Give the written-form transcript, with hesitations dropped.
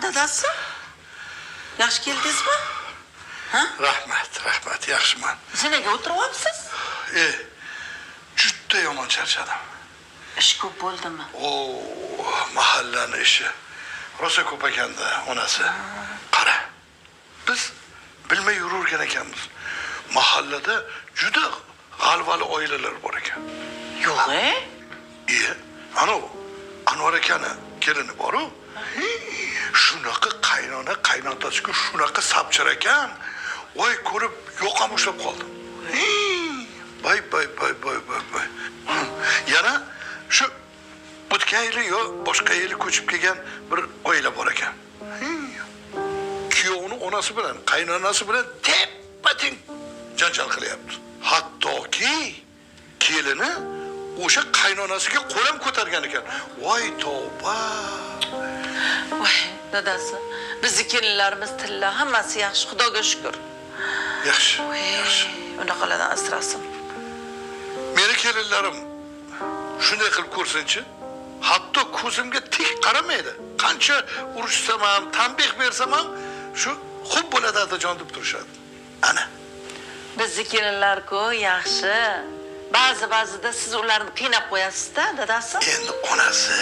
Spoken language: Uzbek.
dadasi. Yaxshi keldingizmi? Ha? Rahmat, yaxshiman. Zinaga o'tiryapsiz? Juda yomon charchadim. Ish ko'p bo'ldimi? Mahallani ishi. Rosa ko'p ekanda onasi. Qara. Biz bilmay yururgan ekanmiz. Mahallada juda g'alvali oilalar bor ekan. Yo'q-e? Ana Anvar akani kelini bor-ku. Shunaqa qaynotasiga shunaqa sapchir ekan. Voy ko'rib yo'qam ushlab qoldim. Voy. Yana shu o'tgan yili yo boshqa yili ko'chib kelgan bir oila bor ekan. Kuyovning onasi bilan qaynonasi bilan teppa-teng janjal qilyapti. Hattoki kelini o'sha qaynonasiga qo'lam ko'targan ekan. Voy tavba. Voy dadasi, bizning kelinlarimiz tilla, hammasi yaxshi, Xudoga shukr. Yaxshi. Unaqalardan asrasin. Meni kelinlarim shunday qilib ko'rsinchi, hatto ko'zimga tik qaramaydi. Qancha urishsam ham, tanbeh bersam ham shu xo'p bo'ladi adajon deb turishadi. Ana. Bizning kelinlar-ku yaxshi. Ba'zida siz ularni qiynab qo'yasiz-da, dadasi. Endi onasi